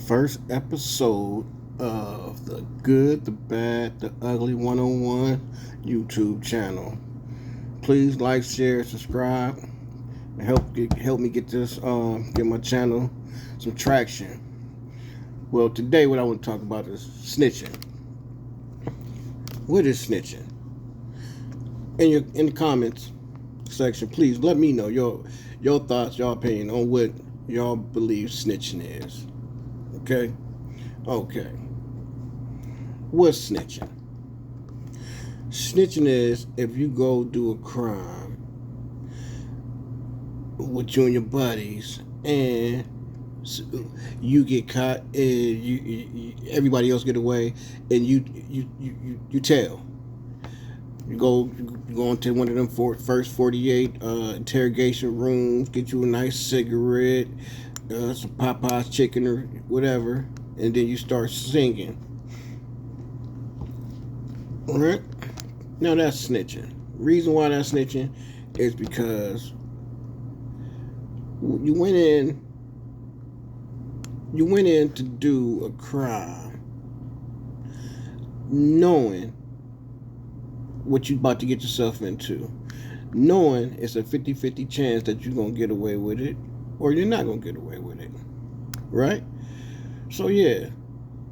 First episode of the Good, the Bad, the Ugly 101 YouTube channel. Please like, share, subscribe, and help me get this get my channel some traction. Well, today what I want to talk about is snitching. What is snitching? In the comments section, please let me know your thoughts, your opinion on what y'all believe snitching is. Okay? Okay. What's snitching? Snitching is if you go do a crime with you and your buddies and you get caught and everybody else get away and you tell. You go into one of them first 48 interrogation rooms, get you a nice cigarette, some Popeye's chicken or whatever, and then you start singing. All right? Now that's snitching. Reason why that's snitching is because you went in to do a crime knowing what you about to get yourself into, knowing it's a 50-50 chance that you're going to get away with it or you're not going to get away with it, right? So yeah,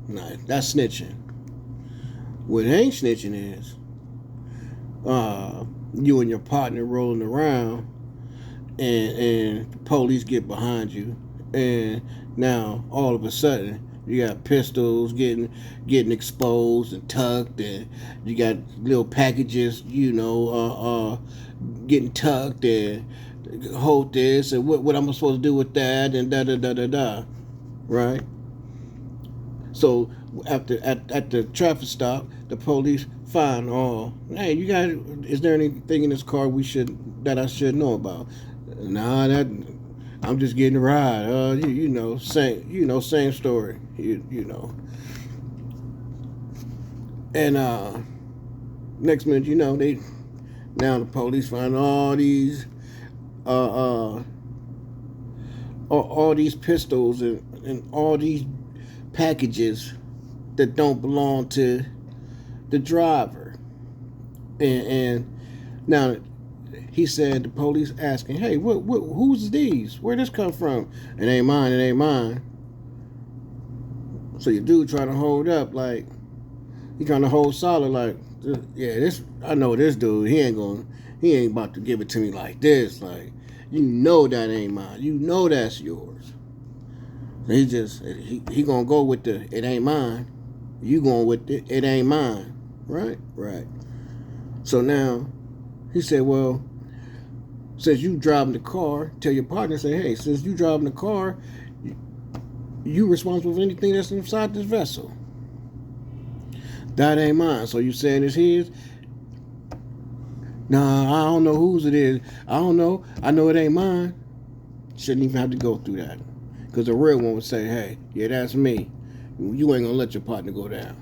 nah, that's snitching. What ain't snitching is you and your partner rolling around and the police get behind you, and now all of a sudden you got pistols getting exposed and tucked, and you got little packages, getting tucked, and hold this, and what am I supposed to do with that, and da da da da da, right? So after at the traffic stop, the police find, hey, you got, is there anything in this car that I should know about? Nah, that I'm just getting a ride. Same story. And next minute, now the police find all these pistols and all these packages that don't belong to the driver. And now he said, the police asking, hey, who's these? Where this come from? It ain't mine. So your dude trying to hold up, like, he trying to hold solid, like, yeah, I know this dude, he ain't about to give it to me like this. Like, that ain't mine. That's yours. So he gonna go with the, it ain't mine. You going with it ain't mine. Right? Right. So now, he said, well, since you driving the car, tell your partner, say, hey, since you driving the car, you responsible for anything that's inside this vessel. That ain't mine. So you saying it's his? Nah, I don't know whose it is. I don't know. I know it ain't mine. Shouldn't even have to go through that. Because the real one would say, hey, yeah, that's me. You ain't gonna let your partner go down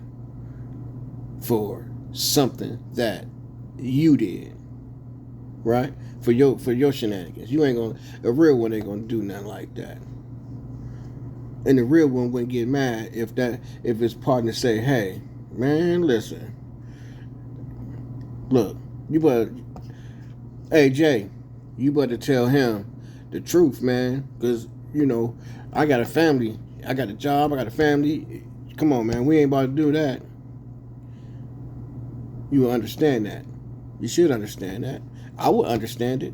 for something that you did. Right? For your shenanigans. You ain't gonna, a real one ain't gonna do nothing like that. And the real one wouldn't get mad if his partner say, hey, man, listen, look, hey Jay, you better tell him the truth, man, because I got a family, I got a job, I got a family. Come on, man, we ain't about to do that. You will understand that. You should understand that. I would understand it.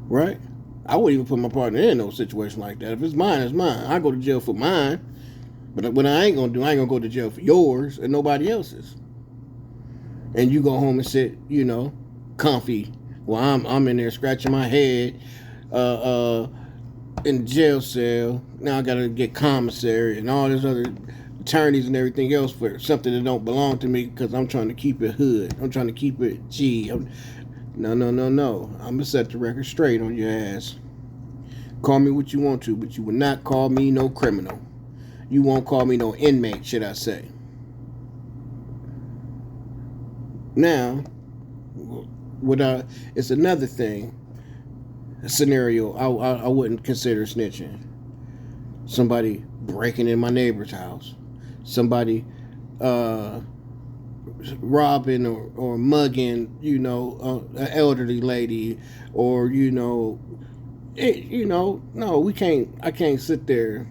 Right? I wouldn't even put my partner in no situation like that. If it's mine, it's mine. I go to jail for mine. But what I ain't gonna do, I ain't gonna go to jail for yours and nobody else's. And you go home and sit, comfy while I'm in there scratching my head, in the jail cell. Now I gotta get commissary and all this other attorneys and everything else for something that don't belong to me because I'm trying to keep it hood. I'm trying to keep it G. No. I'm gonna set the record straight on your ass. Call me what you want to, but you will not call me no criminal. You won't call me no inmate, should I say. Now, it's another thing, a scenario I wouldn't consider snitching. Somebody breaking in my neighbor's house, somebody robbing or mugging, an elderly lady, or no, we can't. I can't sit there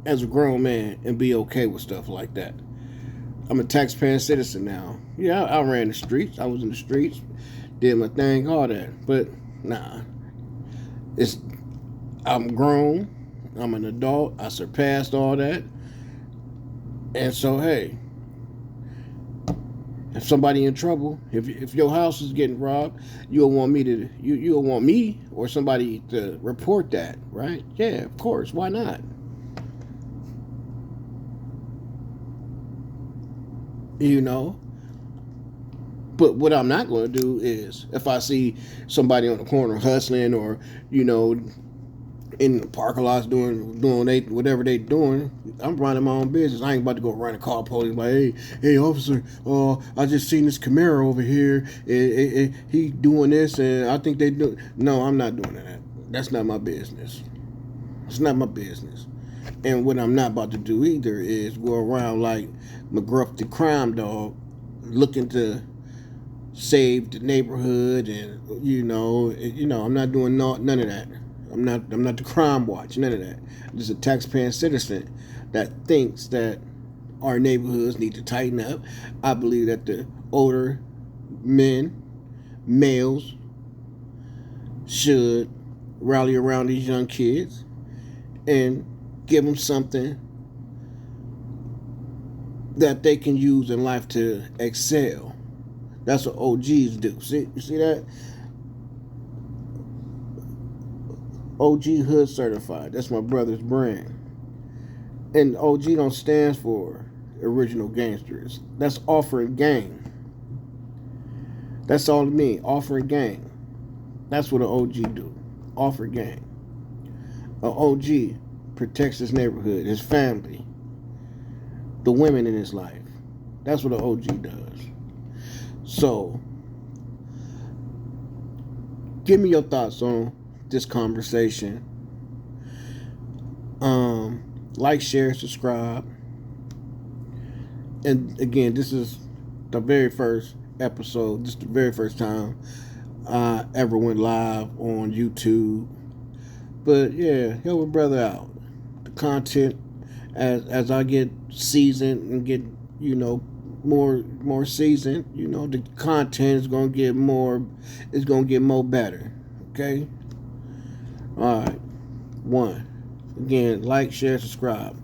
as a grown man and be okay with stuff like that. I'm a taxpaying citizen now. Yeah, I ran the streets. I was in the streets, did my thing, all that. But nah, it's I'm grown. I'm an adult. I surpassed all that. And so, hey, if somebody in trouble, if your house is getting robbed, you'll want me to you'll want me or somebody to report that, right? Yeah, of course. Why not? You know. But what I'm not going to do is if I see somebody on the corner hustling or in the parking lots doing whatever they doing, I'm running my own business. I ain't about to go run a call police like, hey officer, I just seen this Camaro over here. He doing this, and I think they do. No, I'm not doing that. That's not my business. It's not my business. And what I'm not about to do either is go around like McGruff the crime dog, looking to save the neighborhood, and I'm not doing none of that. I'm not the crime watch, none of that. I'm just a taxpaying citizen that thinks that our neighborhoods need to tighten up. I believe that the older males should rally around these young kids and give them something that they can use in life to excel. That's what OGs do. See, you see that? OG Hood Certified. That's my brother's brand. And OG don't stand for original gangsters. That's offering gang. That's all it means. Offering gang. That's what an OG do. Offer gang. An OG protects his neighborhood, his family, the women in his life. That's what an OG does. So, give me your thoughts on this conversation. Like, share, subscribe. And again, this is the very first episode. This is the very first time I ever went live on YouTube. But yeah, help a brother out. The content, as I get seasoned and get more seasoned, the content is gonna get more. It's gonna get more better. Okay. All right. One. Again, like, share, subscribe.